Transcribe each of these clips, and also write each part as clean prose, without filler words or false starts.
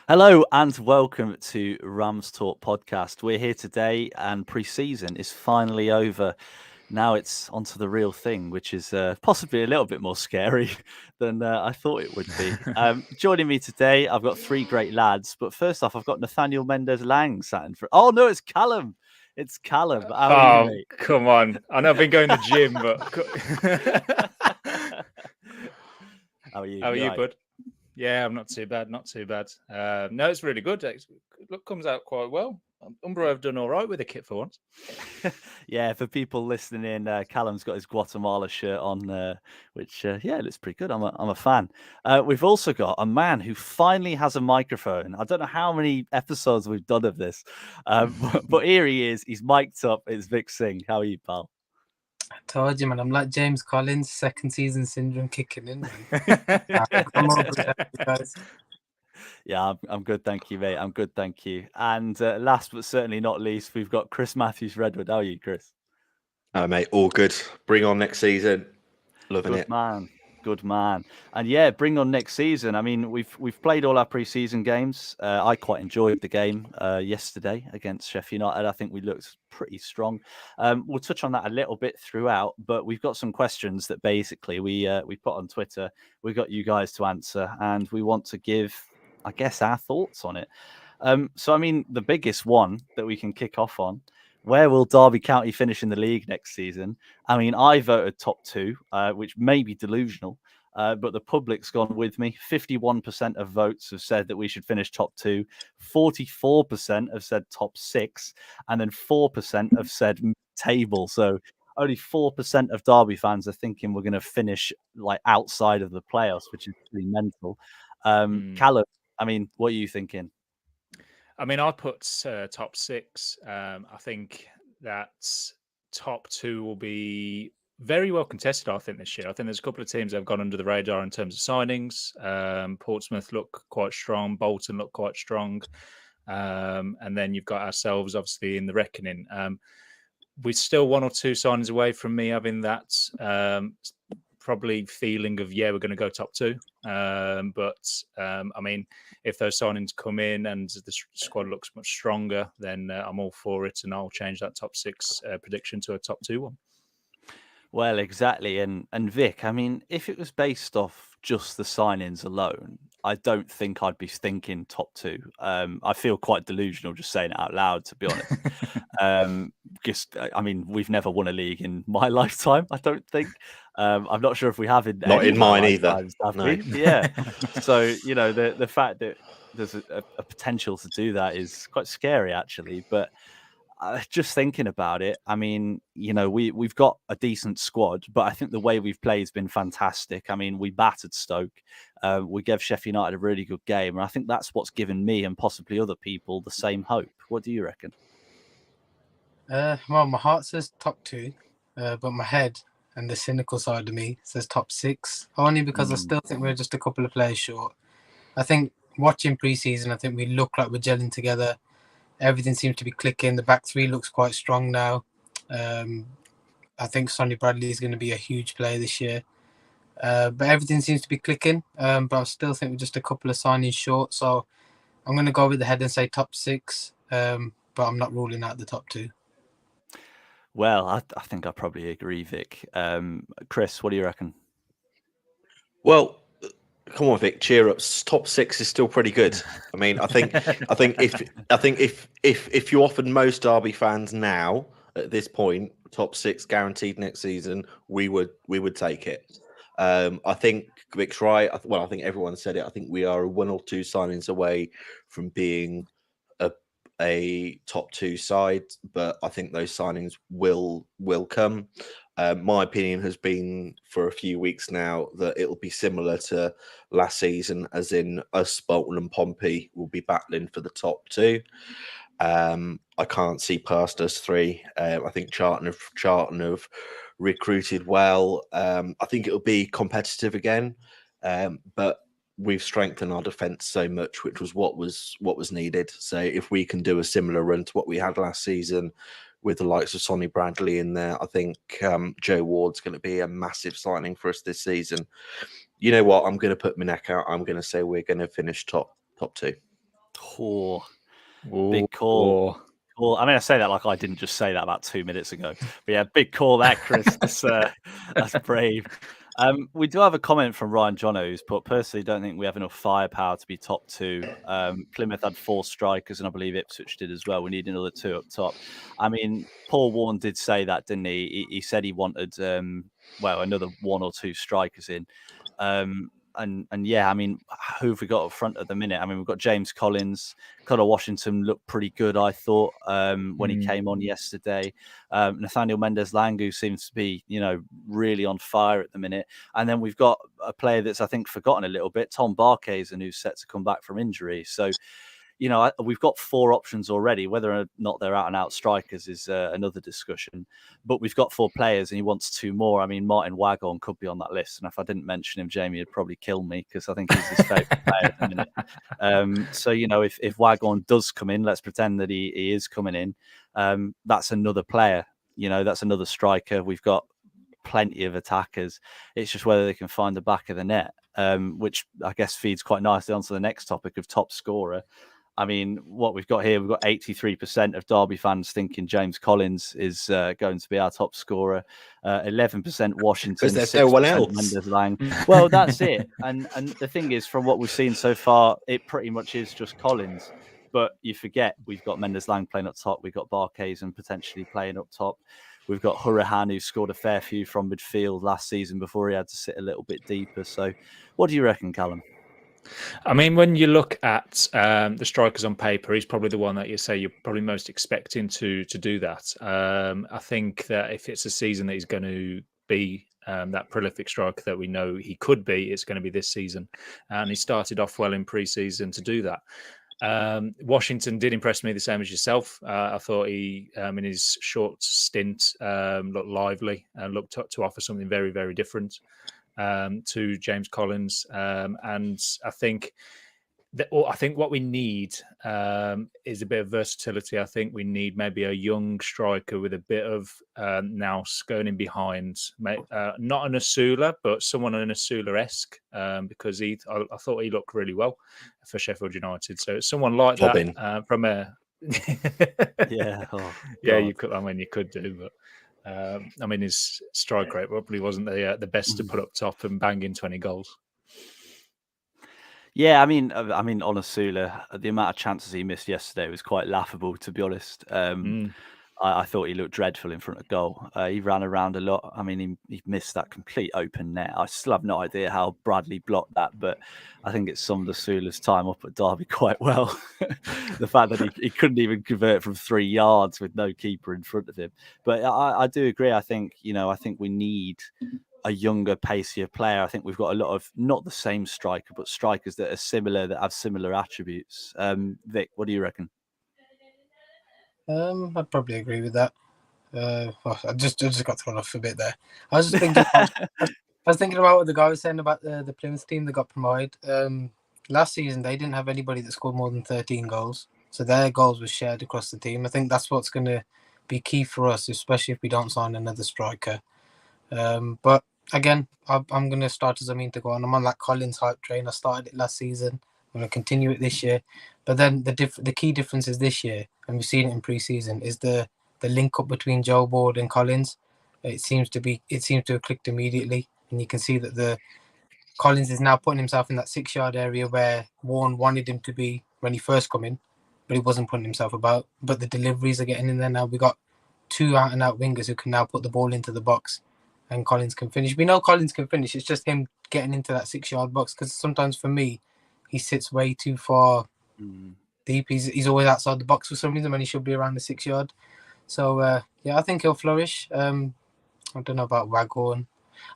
Hello and welcome to RamsTalkPodcast. We're here today and pre-season is finally over. Now it's onto the real thing, which is possibly a little bit more scary than I thought it would be. Joining me today, I've got three great lads. But first off, I've got Nathaniel Mendez-Lang sat in for... Oh, no, it's Callum. It's Callum. How are you, mate? Come on. I know I've been going to the gym, but... How are you? How are you, right? bud? Yeah, I'm not too bad, no, it's really good. Look, comes out quite well. Umbro have done all right with the kit for once. Yeah, for people listening in, Callum's got his Guatemala shirt on, which, looks pretty good. I'm a fan. We've also got a man who finally has a microphone. I don't know how many episodes we've done of this, but here he is. He's mic'd up. It's Vic Singh. How are you, pal? I told you, man. I'm like James Collins, second season syndrome kicking in, man. I'm over it, guys. Yeah, I'm good, thank you, mate. I'm good, thank you. And last but certainly not least, we've got Chris Matthews-Redwood. How are you, Chris? Mate, all good. Bring on next season. Loving Good it. man. Good man. And yeah, bring on next season. I mean, we've played all our pre-season games. I quite enjoyed the game yesterday against Sheffield United. I think we looked pretty strong. We'll touch on that a little bit throughout, but we've got some questions that basically we put on Twitter. We got you guys to answer, and we want to give, I guess, our thoughts on it. So, I mean, the biggest one that we can kick off on: where will Derby County finish in the league next season? I mean, I voted top two, which may be delusional, but the public's gone with me. 51% of votes have said that we should finish top two. 44% have said top six. And then 4% have said table. So only 4% of Derby fans are thinking we're going to finish like outside of the playoffs, which is pretty mental. Callum, I mean, what are you thinking? I mean, I put top six. I think that top two will be very well contested, I think, this year. I think there's a couple of teams that have gone under the radar in terms of signings. Portsmouth look quite strong. Bolton look quite strong. And then you've got ourselves, obviously, in the reckoning. We're still one or two signings away from me having that probably feeling of, we're going to go top two. But I mean, if those signings come in and the squad looks much stronger, then I'm all for it, and I'll change that top six prediction to a top two one. Well, exactly. And Vic, I mean, if it was based off just the signings alone, I don't think I'd be thinking top two. I feel quite delusional just saying it out loud, to be honest. Just, I mean, we've never won a league in my lifetime, I don't think. I'm not sure if we have in Not in mine either. No. Yeah. So, you know, the fact that there's a potential to do that is quite scary, actually. But just thinking about it, I mean, you know, we've got a decent squad, but I think the way we've played has been fantastic. I mean, we battered Stoke. We gave Sheffield United a really good game. And I think that's what's given me and possibly other people the same hope. What do you reckon? Well, my heart says top two, but my head and the cynical side of me says top six, only because I still think we're just a couple of players short. I think watching pre-season, I think we look like we're gelling together. Everything seems to be clicking. The back three looks quite strong now. I think Sonny Bradley is going to be a huge player this year. But everything seems to be clicking. But I still think we're just a couple of signings short. So I'm going to go with the head and say top six. But I'm not ruling out the top two. Well, I think I probably agree, Vic. Chris, what do you reckon? Well, come on, Vic, cheer up. Top six is still pretty good. I mean, I think if you offered most Derby fans now at this point top six guaranteed next season, we would take it. I think Vic's right. I think everyone said it. I think we are one or two signings away from being a top two side, but I think those signings will come. My opinion has been for a few weeks now that it'll be similar to last season, as in us, Bolton and Pompey will be battling for the top two. I can't see past us three. I think Charlton have recruited well. I think it'll be competitive again, but we've strengthened our defence so much, which was what was needed. So if we can do a similar run to what we had last season with the likes of Sonny Bradley in there, I think Joe Ward's going to be a massive signing for us this season. You know what? I'm going to put my neck out. I'm going to say we're going to finish top two. Oh, big call. Well, I mean, I say that like I didn't just say that about 2 minutes ago. But yeah, big call there, Chris. That's brave. We do have a comment from Ryan Jono, who's put, personally, don't think we have enough firepower to be top two. Plymouth had 4 strikers, and I believe Ipswich did as well. We need another 2 up top. I mean, Paul Warren did say that, didn't he? He said he wanted, another 1 or 2 strikers in. And yeah, I mean, who have we got up front at the minute? I mean, we've got James Collins. Connor Washington looked pretty good, I thought, when he came on yesterday. Nathaniel Mendez-Lang, who seems to be, really on fire at the minute. And then we've got a player that's, I think, forgotten a little bit, Tom Barkhuizen, who's set to come back from injury. So, we've got 4 options already. Whether or not they're out and out strikers is another discussion. But we've got 4 players, and he wants 2 more. I mean, Martin Waghorn could be on that list, and if I didn't mention him, Jamie would probably kill me because I think he's his favourite player at the minute. So if Waghorn does come in, let's pretend that he is coming in. That's another player. That's another striker. We've got plenty of attackers. It's just whether they can find the back of the net, which I guess feeds quite nicely onto the next topic of top scorer. I mean, what we've got here, we've got 83% of Derby fans thinking James Collins is going to be our top scorer. 11% Washington. There's no one else. Mendez-Lang. Well, that's it. And the thing is, from what we've seen so far, it pretty much is just Collins. But you forget we've got Mendez-Lang playing up top. We've got Barkhuizen potentially playing up top. We've got Hurahan, who scored a fair few from midfield last season before he had to sit a little bit deeper. So what do you reckon, Callum? I mean, when you look at the strikers on paper, he's probably the one that you say you're probably most expecting to do that. I think that if it's a season that he's going to be that prolific striker that we know he could be, it's going to be this season. And he started off well in pre-season to do that. Washington did impress me the same as yourself. I thought he, in his short stint, looked lively and looked to offer something very, very different to James Collins, and I think what we need is a bit of versatility. I think we need maybe a young striker with a bit of nous going in behind, not an Asula, but someone an Asula-esque, because I thought he looked really well for Sheffield United. So someone like Robin. that from a Yeah, you could. I mean, you could do, but. I mean, his strike rate probably wasn't the best to put up top and bang in 20 goals. Yeah, I mean, on Asula, the amount of chances he missed yesterday was quite laughable, to be honest. I thought he looked dreadful in front of goal. He ran around a lot. I mean, he missed that complete open net. I still have no idea how Bradley blocked that, but I think it summed Asula's time up at Derby quite well. The fact that he couldn't even convert from 3 yards with no keeper in front of him. But I do agree. I think we need a younger, pacier player. I think we've got a lot of not the same striker, but strikers that are similar, that have similar attributes. Vic, what do you reckon? I'd probably agree with that. I just got thrown off a bit there. I was just thinking. I was thinking about what the guy was saying about the Plymouth team that got promoted. Last season, they didn't have anybody that scored more than 13 goals, so their goals were shared across the team. I think that's what's going to be key for us, especially if we don't sign another striker. But again, I'm going to start as I mean to go on. I'm on that Collins hype train. I started it last season. I'm going to continue it this year. But then the key difference is this year, and we've seen it in pre-season, is the link up between Joe Board and Collins. It seems to have clicked immediately, and you can see that the Collins is now putting himself in that 6-yard area where Warren wanted him to be when he first come in, but he wasn't putting himself about. But the deliveries are getting in there now. We got 2 out-and-out wingers who can now put the ball into the box, and Collins can finish. We know Collins can finish. It's just him getting into that 6-yard box, because sometimes for me, he sits way too far deep. He's always outside the box for some reason when he should be around the 6-yard. So I think he'll flourish. I don't know about Waghorn.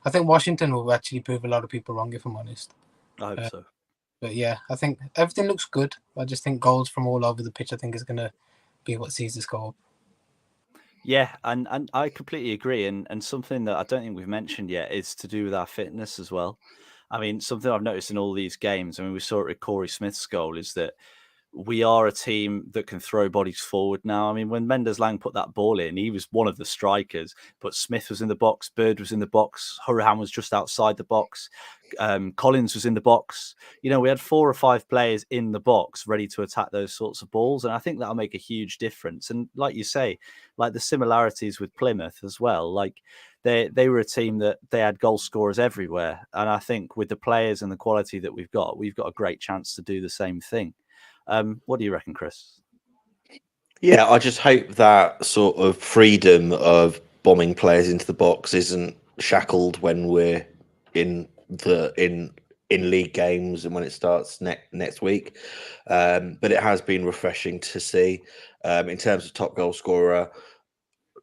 I think Washington will actually prove a lot of people wrong, if I'm honest. I hope so. But yeah, I think everything looks good. I just think goals from all over the pitch, I think, is going to be what sees this goal. Yeah, and I completely agree. And something that I don't think we've mentioned yet is to do with our fitness as well. I mean, something I've noticed in all these games, I mean, we saw it with Corey Smith's goal, is that we are a team that can throw bodies forward now. I mean, when Mendes-Lang put that ball in, he was one of the strikers, but Smith was in the box, Bird was in the box, Hurahan was just outside the box, Collins was in the box. You know, we had 4 or 5 players in the box ready to attack those sorts of balls, and I think that'll make a huge difference. And like you say, like the similarities with Plymouth as well, like they were a team that they had goal scorers everywhere. And I think with the players and the quality that we've got a great chance to do the same thing. What do you reckon, Chris? Yeah, I just hope that sort of freedom of bombing players into the box isn't shackled when we're in league games and when it starts next week. But it has been refreshing to see. In terms of top goal scorer,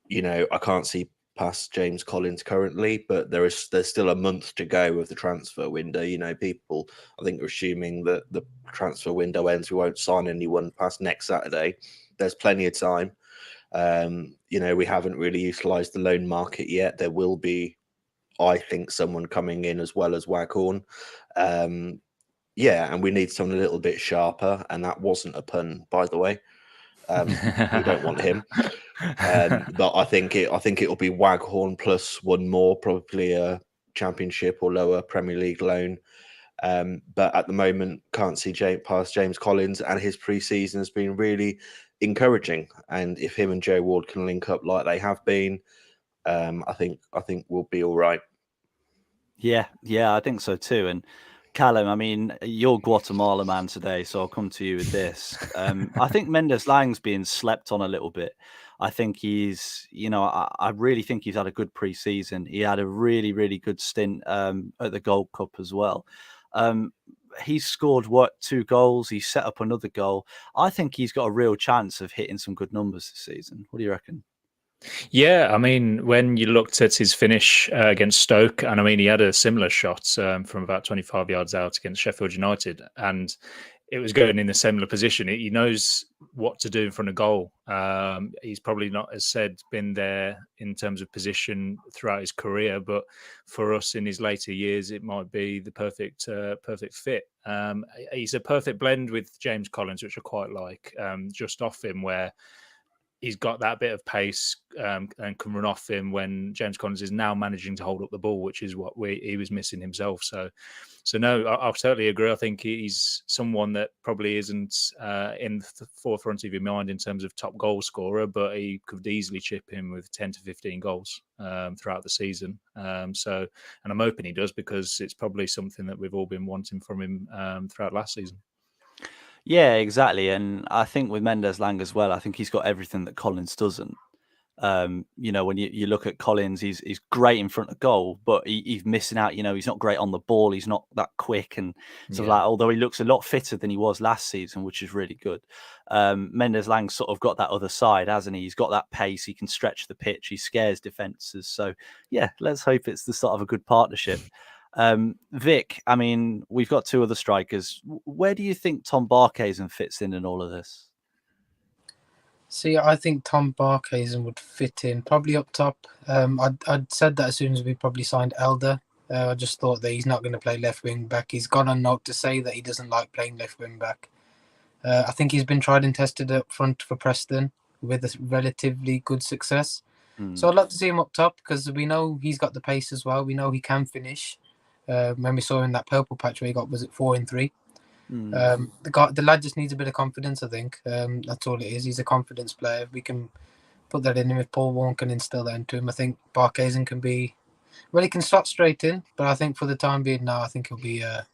you know, I can't see past James Collins currently, but there's still a month to go of the transfer window. You know, people I think are assuming that the transfer window ends, we won't sign anyone past next Saturday. There's plenty of time. You know, we haven't really utilised the loan market yet. There will be, I think, someone coming in as well as Waghorn. Yeah, and we need someone a little bit sharper, and that wasn't a pun, by the way. We don't want him. But I think it'll be Waghorn plus one more, probably a Championship or lower Premier League loan. But at the moment, can't see past James Collins, and his pre-season has been really encouraging. And if him and Joe Ward can link up like they have been, I think we'll be all right. Yeah, I think so too. And Callum, I mean, you're Guatemala man today, so I'll come to you with this. I think Mendes-Lang's being slept on a little bit. I think he's, you know, I really think he's had a good pre-season. He had a really, really good stint at the Gold Cup as well. He's scored 2 goals. He's set up another goal. I think he's got a real chance of hitting some good numbers this season. What do you reckon? Yeah, I mean, when you looked at his finish against Stoke, and I mean, he had a similar shot from about 25 yards out against Sheffield United, and it was going in a similar position. He knows what to do in front of goal. He's probably not, as said, been there in terms of position throughout his career, but for us in his later years, it might be the perfect fit. He's a perfect blend with James Collins, which I quite like, just off him, where he's got that bit of pace and can run off him when James Collins is now managing to hold up the ball, which is what he was missing himself. So no, I totally agree. I think he's someone that probably isn't in the forefront of your mind in terms of top goal scorer, but he could easily chip in with 10 to 15 goals throughout the season. And I'm hoping he does, because it's probably something that we've all been wanting from him throughout last season. Yeah, exactly. And I think with Mendes-Lang as well, I think he's got everything that Collins doesn't. You know, when you look at Collins, he's great in front of goal, but he's missing out. You know, he's not great on the ball. He's not that quick and stuff like. Although he looks a lot fitter than he was last season, which is really good. Mendes-Lang sort of got that other side, hasn't he? He's got that pace. He can stretch the pitch. He scares defenses. So yeah, let's hope it's the start of a good partnership. Vic, I mean, we've got 2 other strikers. Where do you think Tom Barkhuizen fits in all of this? See, I think Tom Barkhuizen would fit in probably up top. I'd said that as soon as we probably signed Elder. I just thought that he's not going to play left wing back. He's gone on note to say that he doesn't like playing left wing back. I think he's been tried and tested up front for Preston with a relatively good success. So I'd like to see him up top, because we know he's got the pace as well. We know he can finish. When we saw in that purple patch where he got, was it 4 and 3? The lad just needs a bit of confidence, I think. That's all it is. He's a confidence player. We can put that in him. If Paul Warren can instill that into him, I think Barkhuizen can be... Well, he can slot straight in, but I think for the time being now, I think he'll be a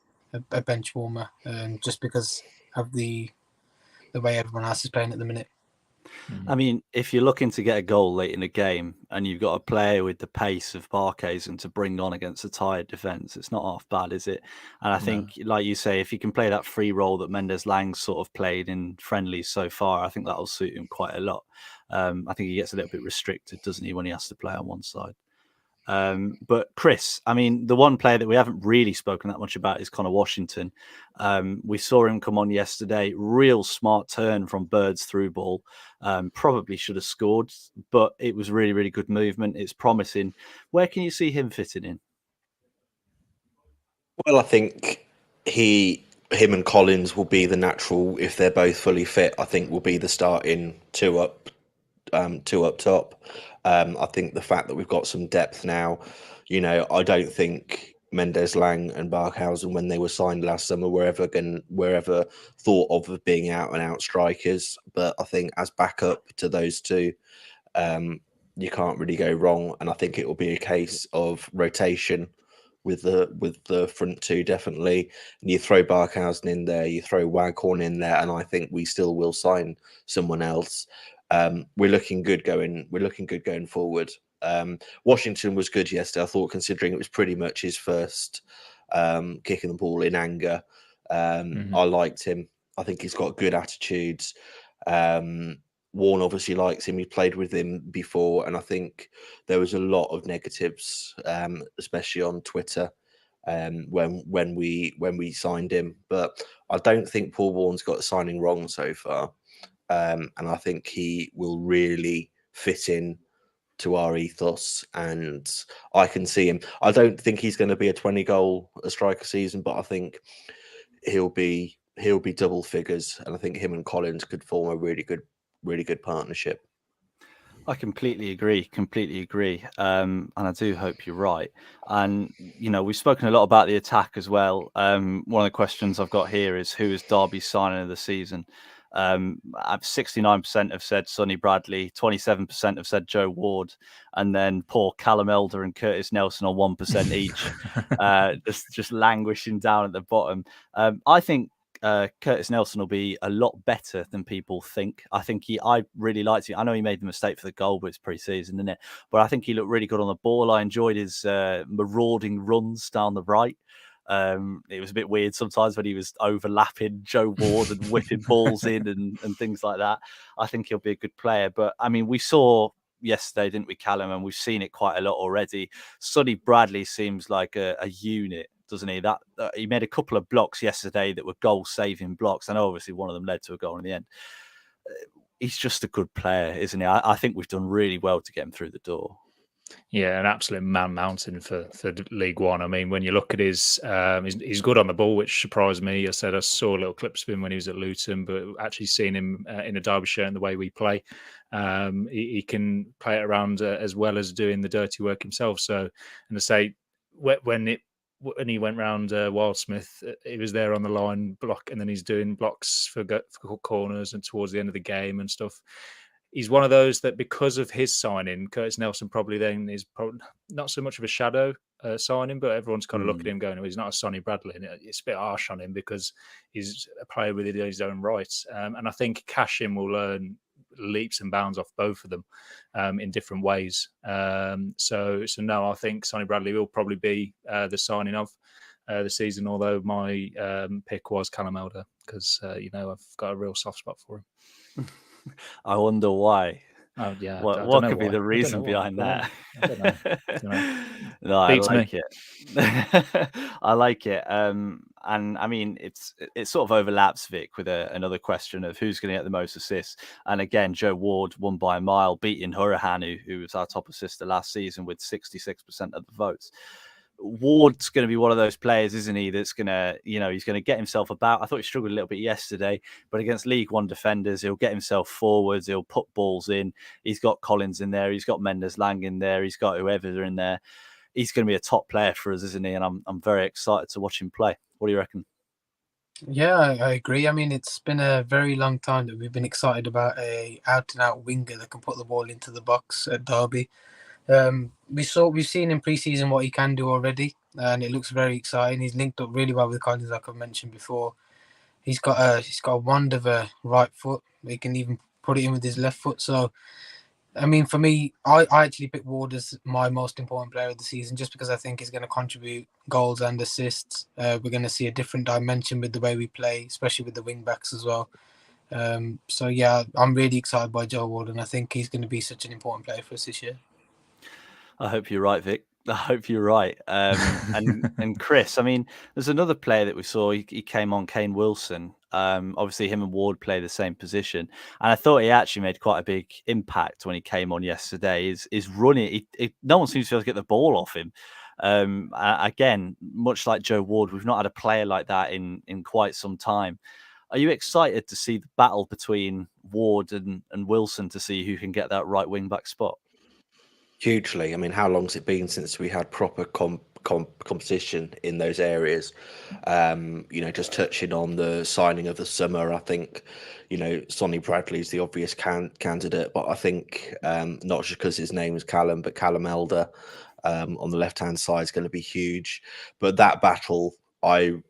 bench warmer, just because of the way everyone else is playing at the minute. I mean, if you're looking to get a goal late in a game and you've got a player with the pace of Barkhuizen to bring on against a tired defence, it's not half bad, is it? And I think, like you say, if he can play that free role that Mendes-Lang sort of played in friendlies so far, I think that'll suit him quite a lot. I think he gets a little bit restricted, doesn't he, when he has to play on one side. But Chris, I mean, the one player that we haven't really spoken that much about is Connor Washington. We saw him come on yesterday, real smart turn from Bird's through ball. Probably should have scored, but it was really, really good movement. It's promising. Where can you see him fitting in? Well, I think he him and Collins will be the natural, if they're both fully fit, I think will be the starting two up top. I think the fact that we've got some depth now, I don't think Mendes, Lang, and Barkhausen, when they were signed last summer, were ever thought of being out and out strikers. But I think as backup to those two, you can't really go wrong. And I think it will be a case of rotation with the front two, definitely. And you throw Barkhausen in there, you throw Waghorn in there, and I think we still will sign someone else. We're looking good going forward. Washington was good yesterday, I thought, considering it was pretty much his first kicking the ball in anger. I liked him. I think he's got good attitudes. Warren obviously likes him. He played with him before, and I think there was a lot of negatives, especially on Twitter, when we signed him. But I don't think Paul Warren's got the signing wrong so far, and I think he will really fit in to our ethos, and I can see him. I don't think he's going to be a 20-goal a striker season, but I think he'll be double figures, and I think him and Collins could form a really good partnership. I completely agree. And I do hope you're right. And, we've spoken a lot about the attack as well. One of the questions I've got here is, who is Derby's signing of the season? 69% have said Sonny Bradley, 27% have said Joe Ward, and then poor Callum Elder and Curtis Nelson on 1% each, just languishing down at the bottom. I think Curtis Nelson will be a lot better than people think. I really liked it. I know he made the mistake for the goal, but it's pre-season, isn't it? But I think he looked really good on the ball. I enjoyed his marauding runs down the right. It was a bit weird sometimes when he was overlapping Joe Ward and whipping balls in and things like that. I think he'll be a good player. But I mean, we saw yesterday, didn't we, Callum? And we've seen it quite a lot already. Sonny Bradley seems like a unit, doesn't he? That he made a couple of blocks yesterday that were goal-saving blocks. I know obviously one of them led to a goal in the end. He's just a good player, isn't he? I think we've done really well to get him through the door. Yeah, an absolute man mountain for League One. I mean, when you look at he's good on the ball, which surprised me. I said I saw little clips of him when he was at Luton, but actually seeing him in a Derby shirt and the way we play, he can play it around as well as doing the dirty work himself. So, and I say when he went round Wildsmith, he was there on the line block, and then he's doing blocks for corners and towards the end of the game and stuff. He's one of those that, because of his signing, Curtis Nelson probably then is not so much of a shadow signing, but everyone's kind of looking at him going, oh, he's not a Sonny Bradley. And it's a bit harsh on him because he's a player with his own rights. And I think Cashim will learn leaps and bounds off both of them in different ways. So no, I think Sonny Bradley will probably be the signing of the season, although my pick was Callum Elder because, I've got a real soft spot for him. I wonder why. Oh yeah, what could be the reason behind that? I don't know. No, I like it. I like it. And I mean, it sort of overlaps, Vic, with another question of who's going to get the most assists. And again, Joe Ward won by a mile, beating Hurrihanu, who was our top assister last season with 66% of the votes. Ward's going to be one of those players, isn't he? That's going to, he's going to get himself about. I thought he struggled a little bit yesterday, but against League One defenders, he'll get himself forwards. He'll put balls in. He's got Collins in there. He's got Mendes Lang in there. He's got whoever in there. He's going to be a top player for us, isn't he? And I'm very excited to watch him play. What do you reckon? Yeah, I agree. I mean, it's been a very long time that we've been excited about a out-and-out winger that can put the ball into the box at Derby. We've seen in pre-season what he can do already, and it looks very exciting. He's linked up really well with Collins, like I've mentioned before. He's got a wand of a right foot. He can even put it in with his left foot. So, I mean, for me, I actually picked Ward as my most important player of the season, just because I think he's going to contribute goals and assists. We're going to see a different dimension with the way we play, especially with the wing backs as well. So yeah, I'm really excited by Joe Ward, and I think he's going to be such an important player for us this year. I hope you're right, Vic. I hope you're right. And Chris, I mean, there's another player that we saw. He came on, Kane Wilson. Obviously, him and Ward play the same position, and I thought he actually made quite a big impact when he came on yesterday. Is running. No one seems to be able to get the ball off him. Again, much like Joe Ward, we've not had a player like that in quite some time. Are you excited to see the battle between Ward and Wilson to see who can get that right wing back spot? Hugely. I mean, how long's it been since we had proper competition in those areas? Just touching on the signing of the summer, I think, Sonny Bradley's the obvious candidate, but I think not just because his name is Callum, but Callum Elder on the left-hand side is going to be huge. But that battle, I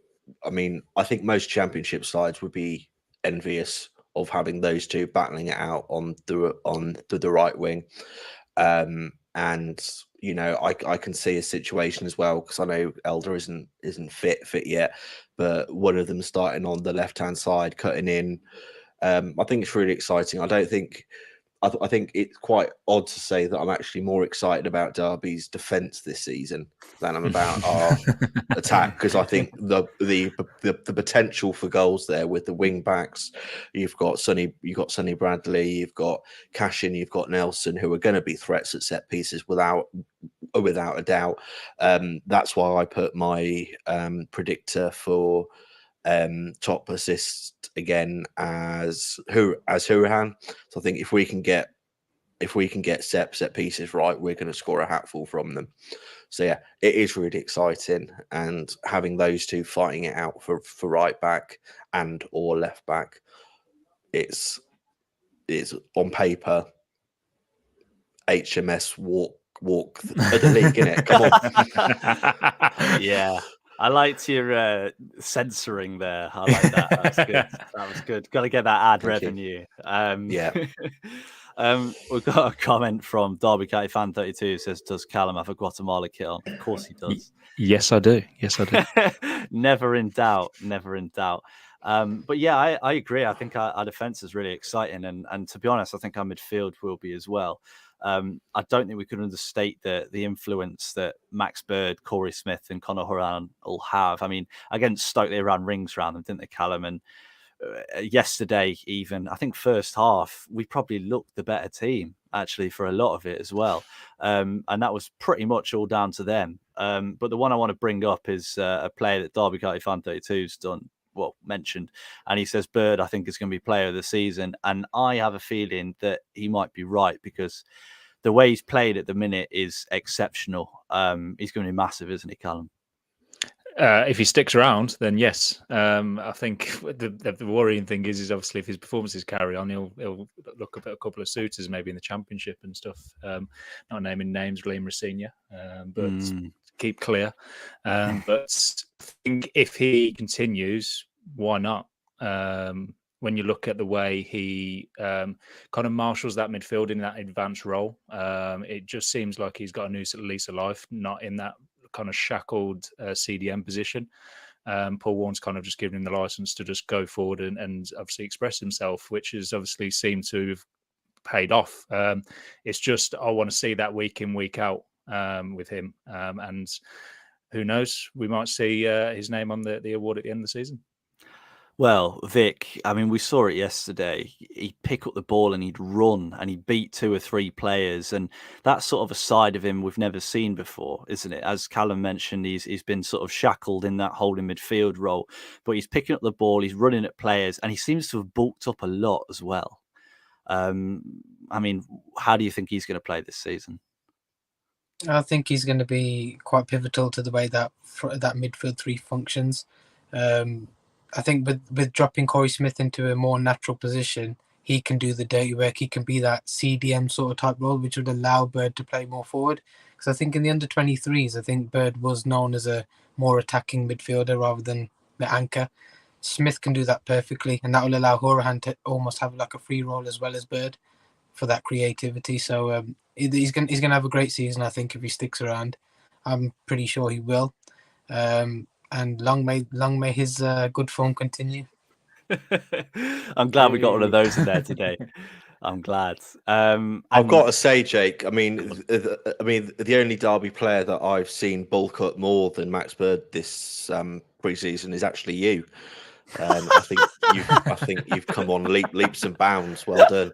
think most championship sides would be envious of having those two battling it out on the right wing. I can see a situation as well, because I know Elder isn't fit yet, but one of them starting on the left hand side, cutting in. I think it's really exciting. I think it's quite odd to say that I'm actually more excited about Derby's defence this season than I'm about our attack, because I think the potential for goals there with the wing backs, you've got Sonny Bradley, you've got Cashin, you've got Nelson, who are going to be threats at set pieces without a doubt. That's why I put my predictor for top assist again as Hurahan. So I think if we can get set pieces right, we're going to score a hatful from them. So yeah, it is really exciting, and having those two fighting it out for right back and or left back, it's on paper HMS walk of the league, innit? Come on. Yeah. I liked your censoring there. I like that. That was good. That was good. Got to get that ad revenue. Yeah. We've got a comment from Derby County Fan 32 who says, "Does Callum have a Guatemala kit on?" Of course he does. Yes, I do. Never in doubt. Never in doubt. But yeah, I agree. I think our defence is really exciting, and to be honest, I think our midfield will be as well. I don't think we could understate the influence that Max Bird, Corey Smith, and Conor Horan will have. I mean, against Stoke, they ran rings around them, didn't they, Callum? And yesterday, even, I think first half, we probably looked the better team, actually, for a lot of it as well. And that was pretty much all down to them. But the one I want to bring up is a player that Derby County Fan 32's mentioned, and he says Bird, I think, is going to be player of the season, and I have a feeling that he might be right, because the way he's played at the minute is exceptional. He's going to be massive, isn't he, Callum? If he sticks around, then yes. I think the worrying thing is obviously if his performances carry on, he'll look up at a couple of suitors maybe in the championship and stuff. Not naming names, Liam Rosenia, but keep clear. But I think if he continues, why not? When you look at the way he kind of marshals that midfield in that advanced role, it just seems like he's got a new lease of life, not in that kind of shackled CDM position. Paul Warren's kind of just given him the license to just go forward and obviously express himself, which has obviously seemed to have paid off. It's just I want to see that week in, week out with him. And who knows, we might see his name on the award at the end of the season. Well, Vic, I mean, we saw it yesterday. He'd pick up the ball and he'd run and he'd beat 2 or 3 players. And that's sort of a side of him we've never seen before, isn't it? As Callum mentioned, he's been sort of shackled in that holding midfield role. But he's picking up the ball, he's running at players, and he seems to have bulked up a lot as well. I mean, how do you think he's going to play this season? I think he's going to be quite pivotal to the way that midfield 3 functions. I think with dropping Corey Smith into a more natural position, he can do the dirty work. He can be that CDM sort of type role, which would allow Bird to play more forward. Because I think in the under-23s, I think Bird was known as a more attacking midfielder rather than the anchor. Smith can do that perfectly, and that will allow Horahan to almost have like a free role as well as Bird for that creativity. So he's going to have a great season, I think, if he sticks around. I'm pretty sure he will. And long may his good form continue. I'm glad we got one of those in there today. I'm glad. I've got to say, Jake. I mean, the only Derby player that I've seen bulk up more than Max Bird this pre-season is actually you. I think you've come on leaps and bounds. Well done.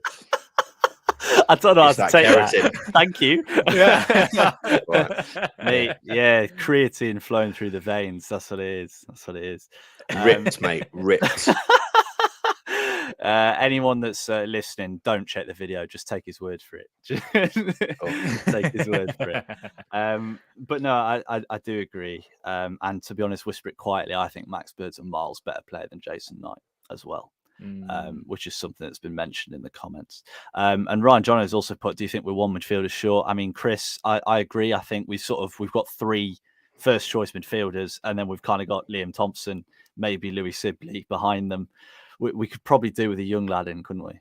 I don't know It's how to that take keratin. that. Thank you. Yeah. Right. Mate, yeah, creatine flowing through the veins. That's what it is. That's what it is. Ripped, mate. Ripped. Anyone that's listening, don't check the video. Just take his word for it. Take his word for it. But no, I do agree. And to be honest, whisper it quietly, I think Max Bird's a miles better player than Jason Knight as well. Which is something that's been mentioned in the comments. And Ryan John has also put, do you think we're one midfielder short? I mean, Chris, I agree. I think we've got 3 first choice midfielders, and then we've kind of got Liam Thompson, maybe Louis Sibley behind them. We could probably do with a young lad in, couldn't we?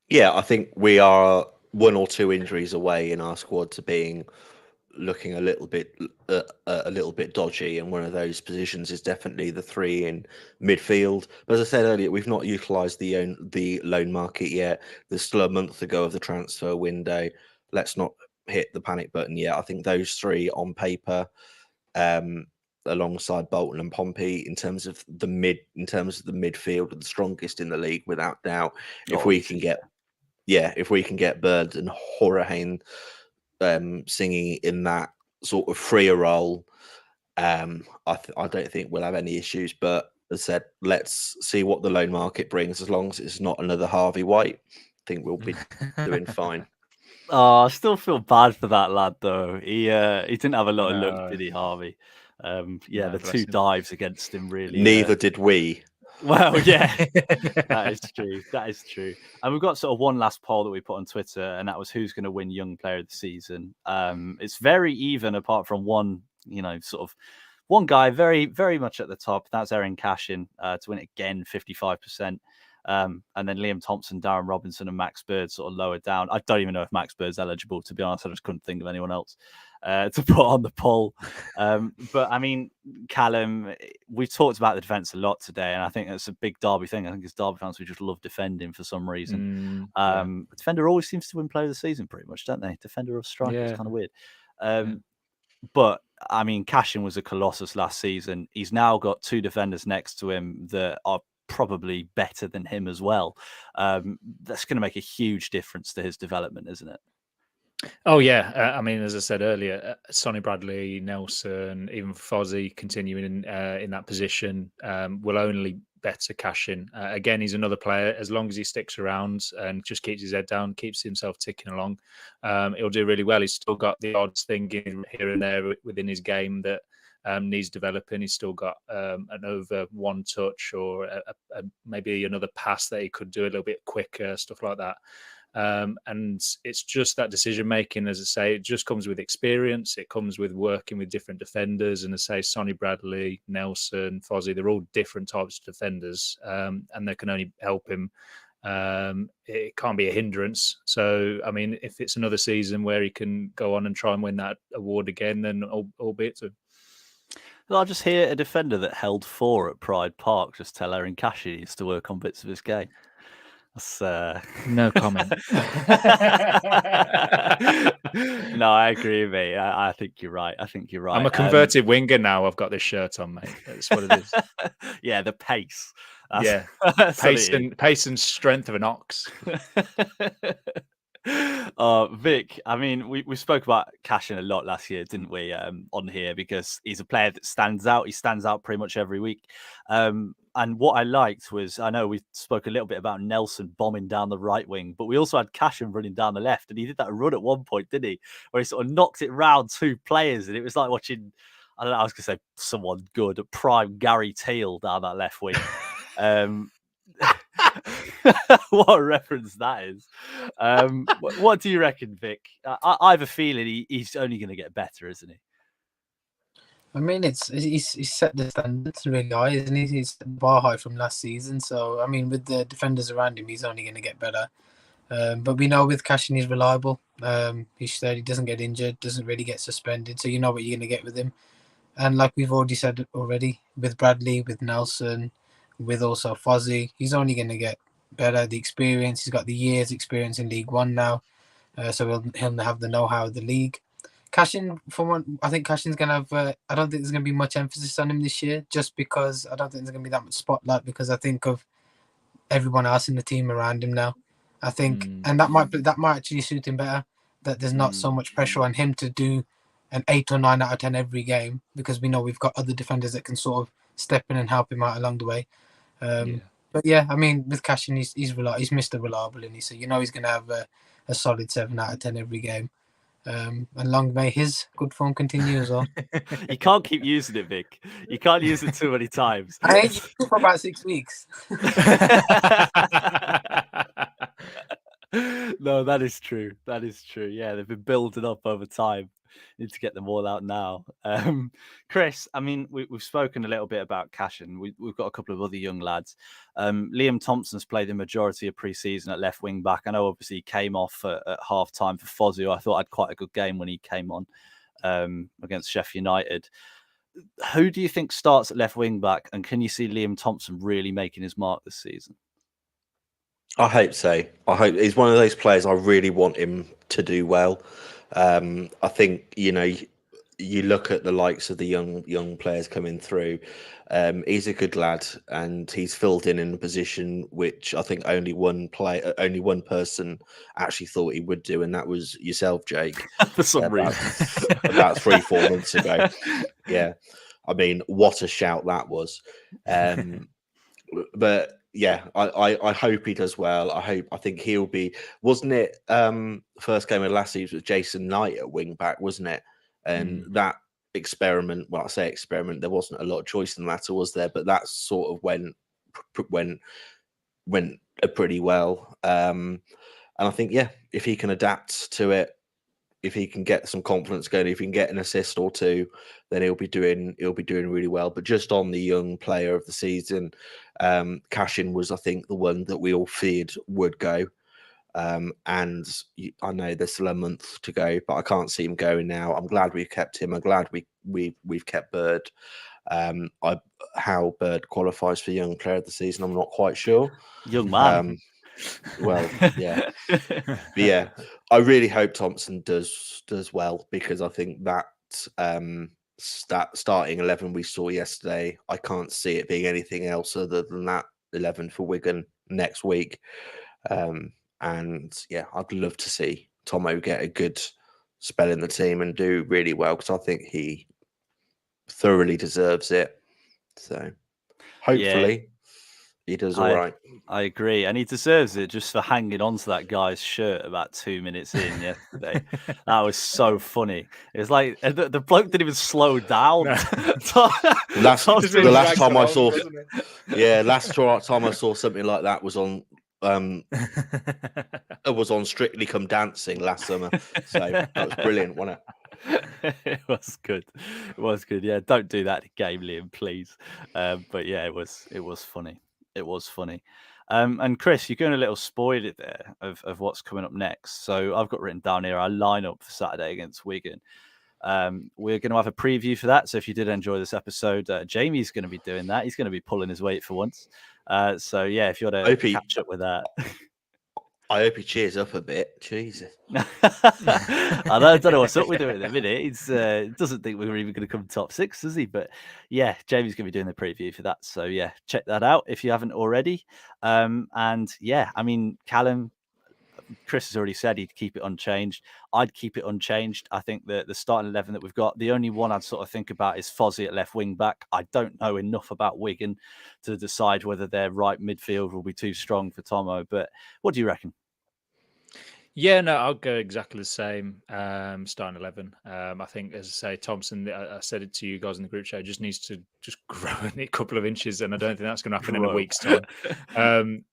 Yeah, I think we are 1 or 2 injuries away in our squad to being looking a little bit dodgy, and one of those positions is definitely the 3 in midfield. But as I said earlier, we've not utilised the loan market yet. There's still a month to go of the transfer window. Let's not hit the panic button yet. I think those 3 on paper, alongside Bolton and Pompey, in terms of the midfield, are the strongest in the league without doubt. If we can get Bird and Horahan singing in that sort of freer role, I don't think we'll have any issues. But as I said, let's see what the loan market brings. As long as it's not another Harvey White, I think we'll be doing fine. Oh, I still feel bad for that lad though. He didn't have a lot of luck, did he, Harvey? The 2 dives against him really. Neither did we. Well, yeah, that is true. That is true. And we've got sort of one last poll that we put on Twitter, and that was who's going to win Young Player of the Season. It's very even, apart from one, one guy very, very much at the top. That's Erin Cashin to win it again, 55%. And then Liam Thompson, Darren Robinson, and Max Bird sort of lower down. I don't even know if Max Bird's eligible, to be honest. I just couldn't think of anyone else to put on the poll. But I mean, Callum, we've talked about the defence a lot today, and I think it's a big Derby thing. I think as Derby fans, we just love defending for some reason. Defender always seems to win Player of the Season, pretty much, don't they? Defender of strike. It's kind of weird. But I mean, Cashin was a colossus last season. He's now got 2 defenders next to him that are probably better than him as well. That's going to make a huge difference to his development, isn't it? Oh yeah, I mean, as I said earlier, Sonny Bradley, Nelson, even Fozzie continuing in that position will only better Cashin. Again, he's another player. As long as he sticks around and just keeps his head down, keeps himself ticking along, he'll do really well. He's still got the odds thing here and there within his game that needs developing. He's still got an over 1 touch or maybe another pass that he could do a little bit quicker, stuff like that. And it's just that decision making, as I say, it just comes with experience. It comes with working with different defenders. And as I say, Sonny Bradley, Nelson, Fozzie, they're all different types of defenders, and they can only help him. It can't be a hindrance. So, I mean, if it's another season where he can go on and try and win that award again, then albeit to. Well, I'll just hear a defender that held 4 at Pride Park just tell Erin Cashin he used to work on bits of his game. That's no comment. No, I agree, mate. I think you're right. I'm a converted winger now. I've got this shirt on, mate. That's what it is. Yeah, the pace. That's pace and strength of an ox. Vic, I mean, we spoke about Cashin a lot last year, didn't we, on here, because he's a player that stands out. He stands out pretty much every week. And what I liked was, I know we spoke a little bit about Nelson bombing down the right wing, but we also had Cashin running down the left, and he did that run at one point, didn't he? Where he sort of knocked it round 2 players, and it was like watching, I don't know, I was going to say someone good, a prime Gary Teal down that left wing. What a reference that is. What do you reckon, Vic? I have a feeling he's only going to get better, isn't he? I mean, he's set the standards really high, isn't he? He's set the bar high from last season. So, I mean, with the defenders around him, he's only going to get better. But we know with Cashin, he's reliable. He's steady, doesn't get injured, doesn't really get suspended. So you know what you're going to get with him. And like we've already said with Bradley, with Nelson, with also Fozzie, he's only going to get better. The experience, he's got the years experience in League One now. So he'll have the know-how of the league. Cashin, I think Cashin's going to have, I don't think there's going to be much emphasis on him this year, just because I don't think there's going to be that much spotlight, because I think of everyone else in the team around him now. I think, and that might actually suit him better. That there's not so much pressure on him to do an 8 or 9 out of 10 every game, because we know we've got other defenders that can sort of step in and help him out along the way. But yeah, I mean, with Cashin, he's Mr. Reliable, and so you know he's going to have a solid 7 out of 10 every game. And long may his good form continue as well. You can't keep using it, Vic. You can't use it too many times. I ain't used it for about 6 weeks. No, that is true. That is true. Yeah, they've been building up over time. Need to get them all out now. Chris, I mean, we've spoken a little bit about Cashin. We've got a couple of other young lads. Liam Thompson's played the majority of pre-season at left wing back. I know obviously he came off at half time for Fozzie. I thought had quite a good game when he came on against Sheffield United. Who do you think starts at left wing back, and can you see Liam Thompson really making his mark this season? I hope so. I hope he's one of those players I really want him to do well. I think, you know, you look at the likes of the young players coming through. He's a good lad, and he's filled in a position which I think only one person actually thought he would do, and that was yourself, Jake. For some reason, about 3-4 months ago. Yeah, I mean, what a shout that was. But yeah, I hope he does well. I think he'll be. Wasn't it first game of last season with Jason Knight at wing back, wasn't it? And that experiment. Well, I say experiment. There wasn't a lot of choice in that, was there? But that sort of went pretty well. And I think, yeah, if he can adapt to it, if he can get some confidence going, if he can get an assist or two, then he'll be doing really well. But just on the young player of the season, Cashin was, I think, the one that we all feared would go. And I know there's still a month to go, but I can't see him going now. I'm glad we've kept him. I'm glad we've kept Bird. How Bird qualifies for young player of the season, I'm not quite sure. Young man. Well, yeah. But yeah, I really hope Thompson does well, because I think that starting 11 we saw yesterday, I can't see it being anything else other than that 11 for Wigan next week. And yeah, I'd love to see Tomo get a good spell in the team and do really well, because I think he thoroughly deserves it. So hopefully he does all right. I agree. And he deserves it just for hanging on to that guy's shirt about 2 minutes in yesterday. That was so funny. It was like the bloke didn't even slow down. The last time I saw something like that was on it was on Strictly Come Dancing last summer. So that was brilliant, wasn't it? It was good. It was good. Yeah, don't do that game, Liam, please. But yeah, it was funny. It was funny. And Chris, you're going a little spoiled there of what's coming up next. So I've got written down here our lineup for Saturday against Wigan. We're going to have a preview for that. So if you did enjoy this episode, Jamie's going to be doing that. He's going to be pulling his weight for once. So yeah, if you want to catch up with that. I hope he cheers up a bit. Jesus. I don't know what's up with him at the minute. He doesn't think we're even going to come top 6, does he? But yeah, Jamie's going to be doing the preview for that. So yeah, check that out if you haven't already. And yeah, I mean, Callum, Chris has already said he'd keep it unchanged. I'd keep it unchanged. I think that the starting 11 that we've got, the only one I'd sort of think about is Fozzie at left wing back. I don't know enough about Wigan to decide whether their right midfield will be too strong for Tomo. But what do you reckon? Yeah, no, I'll go exactly the same. Starting 11. I think, as I say, Thompson, I said it to you guys in the group chat, just needs to just grow a couple of inches, and I don't think that's going to happen in a week's time.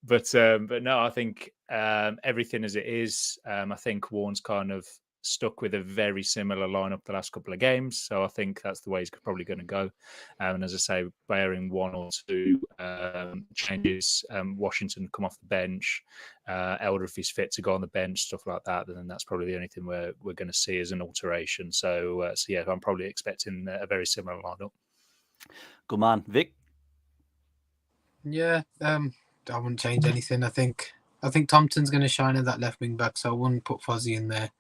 But no, I think everything as it is. I think Warren's kind of stuck with a very similar lineup the last couple of games, so I think that's the way he's probably going to go. And as I say, bearing 1 or 2 changes, Washington come off the bench, Elder if he's fit to go on the bench, stuff like that, then that's probably the only thing we're going to see as an alteration. So yeah, I'm probably expecting a very similar lineup. Good man, Vic. Yeah, I wouldn't change anything. I think Thompson's going to shine at that left wing back, so I wouldn't put Fozzie in there.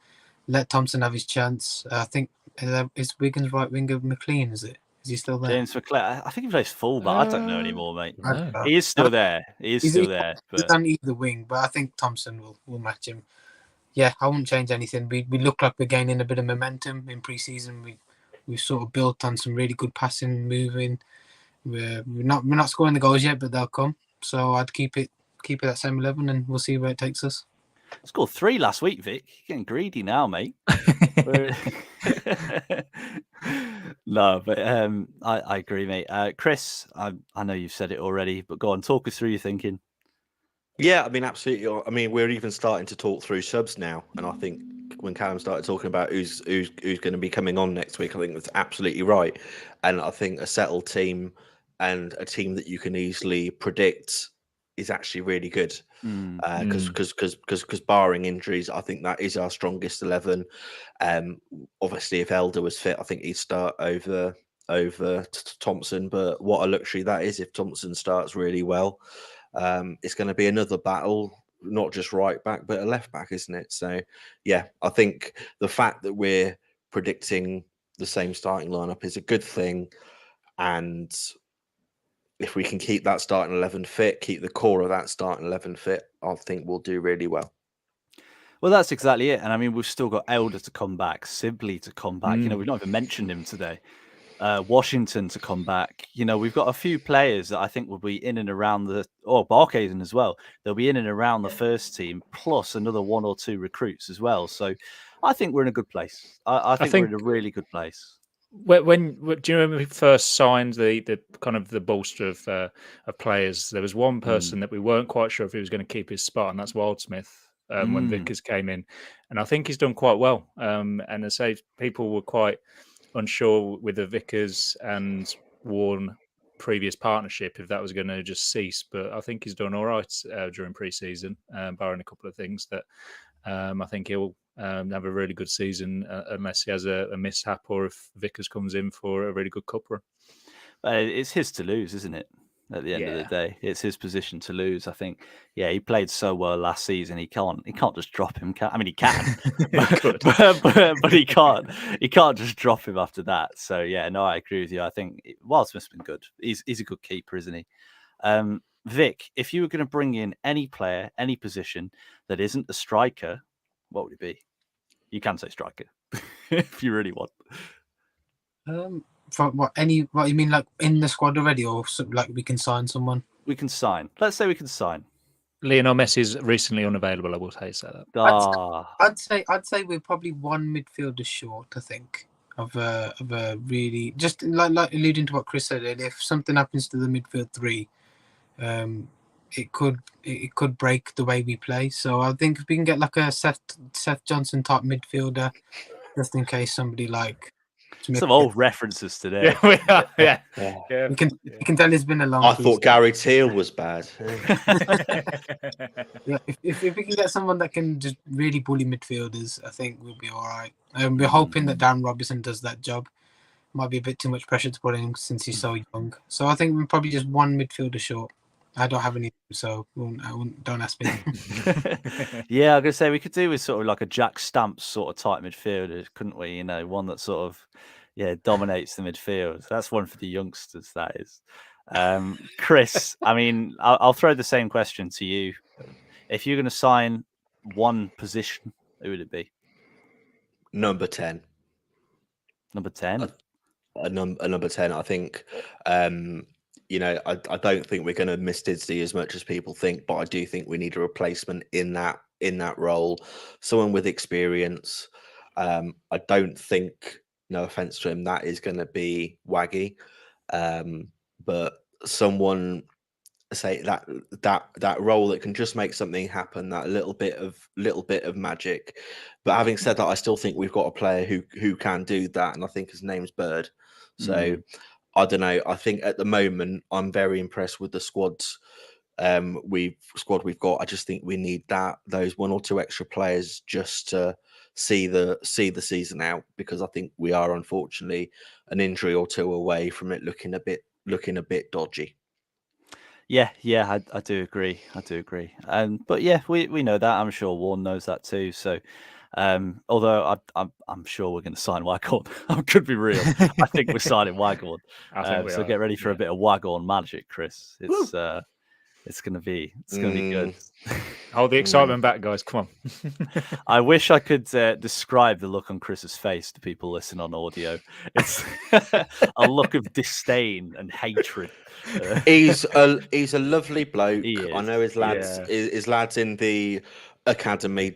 Let Thompson have his chance. I think it's Wigan's right winger, McLean, is it? Is he still there? James McClare. I think he plays full, but I don't know anymore, mate. No. He is still there. He is still there. He's But on either wing, but I think Thompson will match him. Yeah, I wouldn't change anything. We look like we're gaining a bit of momentum in pre-season. We've sort of built on some really good passing, moving. We're not scoring the goals yet, but they'll come. So I'd keep it at same 11, and we'll see where it takes us. scored 3 last week, Vic. You're getting greedy now, mate. No, but I agree, mate. Chris, I know you've said it already, but go on, talk us through your thinking. Yeah, I mean, absolutely. I mean, we're even starting to talk through subs now, and I think when Callum started talking about who's going to be coming on next week, I think that's absolutely right. And I think a settled team and a team that you can easily predict is actually really good. Because barring injuries, I think that is our strongest 11. Obviously, if Elder was fit, I think he'd start over Thompson. But what a luxury that is if Thompson starts really well. It's going to be another battle, not just right back, but a left back, isn't it? So, yeah, I think the fact that we're predicting the same starting lineup is a good thing. And if we can keep that starting 11 fit, keep the core of that starting 11 fit, I think we'll do really well. Well, that's exactly it. And I mean, we've still got Elder to come back, Sibley to come back. You know, we've not even mentioned him today. Washington to come back. You know, we've got a few players that I think will be in and around Barkhazen as well. They'll be in and around the first team, plus another 1 or 2 recruits as well. So I think we're in a good place. I think we're in a really good place. When do you remember we first signed the kind of the bolster of players? There was one person that we weren't quite sure if he was going to keep his spot, and that's Wildsmith. When Vickers came in, and I think he's done quite well. And I say people were quite unsure with the Vickers and Warren previous partnership if that was going to just cease, but I think he's done all right during pre-season, barring a couple of things that I think he'll have a really good season unless he has a mishap or if Vickers comes in for a really good cup run. It's his to lose, isn't it? At the end of the day, it's his position to lose. I think, he played so well last season. He can't just drop him. I mean, he can, but he can't just drop him after that. So no, I agree with you. I think Wildsmith's been good. He's a good keeper, isn't he? Vic, if you were going to bring in any player, any position that isn't a striker, what would it be? You can say striker if you really want. For what you mean, like in the squad already, or like we can sign someone? We can sign. Let's say we can sign. Lionel Messi's recently unavailable. I will say that. I'd say we're probably one midfielder short. I think of a really just like alluding to what Chris said earlier. If something happens to the midfield three, it could break the way we play. So I think if we can get like a Seth Johnson type midfielder, just in case somebody like. Some old references today. Yeah, we are. Yeah. You can tell it's been a long. I thought Gary Teal was bad. Yeah, if we can get someone that can just really bully midfielders, I think we'll be all right. We're hoping that Dan Robinson does that job. Might be a bit too much pressure to put on him since he's so young. So I think we're probably just one midfielder short. I don't have any, so don't ask me. Yeah, I'm gonna say we could do with sort of like a Jack Stamps sort of type midfielder, couldn't we? You know, one that sort of dominates the midfield. That's one for the youngsters. That is. Chris, I mean, I'll throw the same question to you. If you're going to sign one position, who would it be? Number 10. Number 10. A number 10. I think. I don't think we're going to miss Didsey as much as people think, but I do think we need a replacement in that role, someone with experience. I don't think, no offense to him, that is going to be Waggy, but someone say that role that can just make something happen, that little bit of magic. But having said that, I still think we've got a player who can do that, and I think his name's Bird. So. I don't know. I think at the moment I'm very impressed with the squads we've got. I just think we need those 1 or 2 extra players just to see the season out, because I think we are unfortunately an injury or 2 away from it looking a bit dodgy. Yeah, I do agree. But we know that. I'm sure Warren knows that too. So Although I'm sure we're going to sign Waghorn. I could be real. I think we're signing Waghorn. I think we so are, get ready for a bit of Waghorn magic, Chris. It's going to be good. Hold the excitement back, guys. Come on. I wish I could describe the look on Chris's face to people listening on audio. It's a look of disdain and hatred. He's a lovely bloke. He is. I know his lads. Yeah. His lads in the academy,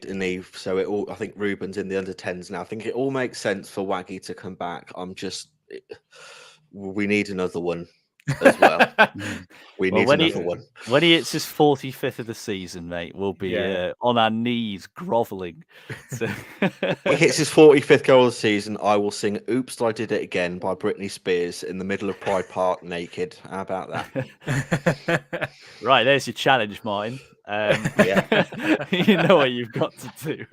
so it all. I think Ruben's in the under 10s now. I think it all makes sense for Waggy to come back. We need another one as well. We need another one. When he hits his 45th of the season, mate, we'll be on our knees groveling. So... He hits his 45th goal of the season. I will sing "Oops, I Did It Again" by Britney Spears in the middle of Pride Park naked. How about that? Right, there's your challenge, Martin. You know what you've got to do.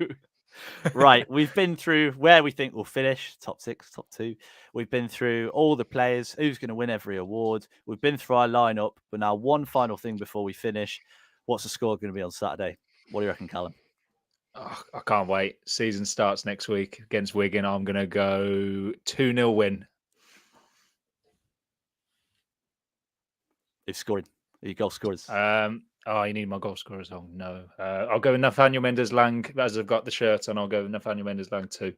Right, we've been through where we think we'll finish, top 6, top 2. We've been through all the players, who's going to win every award. We've been through our lineup, but now one final thing before we finish. What's the score going to be on Saturday? What do you reckon, Callum? Oh, I can't wait. Season starts next week against Wigan. I'm going to go 2-0 win. Who's scoring? Are you goal scorers? You need my goal scorers. Oh, no. I'll go with Nathaniel Mendes-Lang. As I've got the shirt on, I'll go with Nathaniel Mendes-Lang too.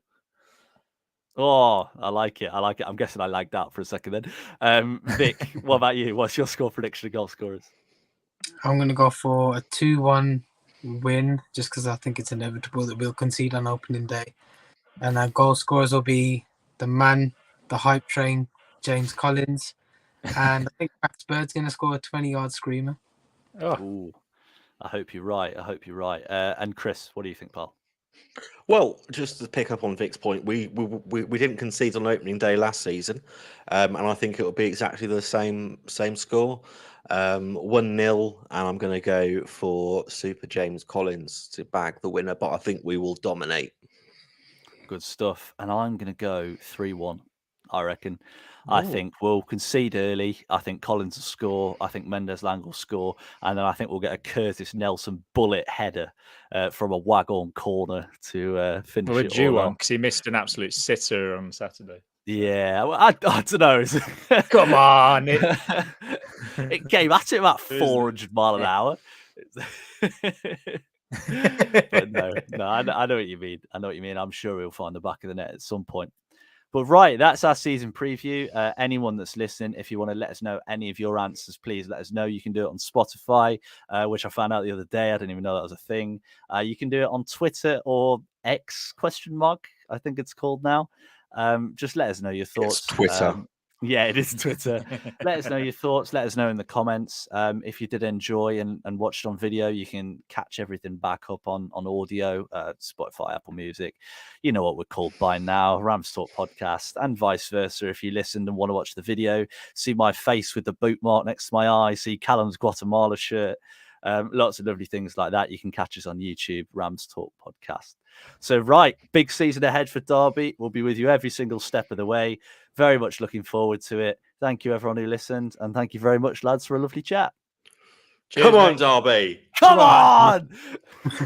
Oh, I like it. I'm guessing I like that for a second then. Vic, what about you? What's your score prediction of goal scorers? I'm going to go for a 2-1 win, just because I think it's inevitable that we'll concede on opening day. And our goal scorers will be the man, the hype train, James Collins. And I think Max Bird's going to score a 20-yard screamer. Ooh, I hope you're right. And Chris, what do you think, pal? Well, just to pick up on Vic's point, we didn't concede on opening day last season, and I think it will be exactly the same score, 1-0, and I'm going to go for Super James Collins to bag the winner, but I think we will dominate. Good stuff, and I'm going to go 3-1. I reckon. I think we'll concede early. I think Collins will score. I think Mendes-Lang will score. And then I think we'll get a Curtis Nelson bullet header from a Waghorn corner to finish We're it due all on because he missed an absolute sitter on Saturday. Yeah, well, I don't know. Come on. It came at him at 400 mile an hour. But no, I know what you mean. I'm sure he'll find the back of the net at some point. But right, that's our season preview. Anyone that's listening, if you want to let us know any of your answers, please let us know. You can do it on Spotify, which I found out the other day. I didn't even know that was a thing. You can do it on Twitter or X ? I think it's called now. Just let us know your thoughts. It's Twitter. Yeah, it is Twitter. Let us know your thoughts. Let us know in the comments. If you did enjoy and watched on video, you can catch everything back up on audio, Spotify, Apple Music. You know what we're called by now, Rams Talk Podcast, and vice versa. If you listened and want to watch the video, see my face with the boot mark next to my eye, see Callum's Guatemala shirt. Lots of lovely things like that. You can catch us on YouTube, Rams Talk Podcast. So, right, big season ahead for Derby. We'll be with you every single step of the way. Very much looking forward to it. Thank you, everyone who listened. And thank you very much, lads, for a lovely chat. Cheers, Come on, mate. Derby. Come on!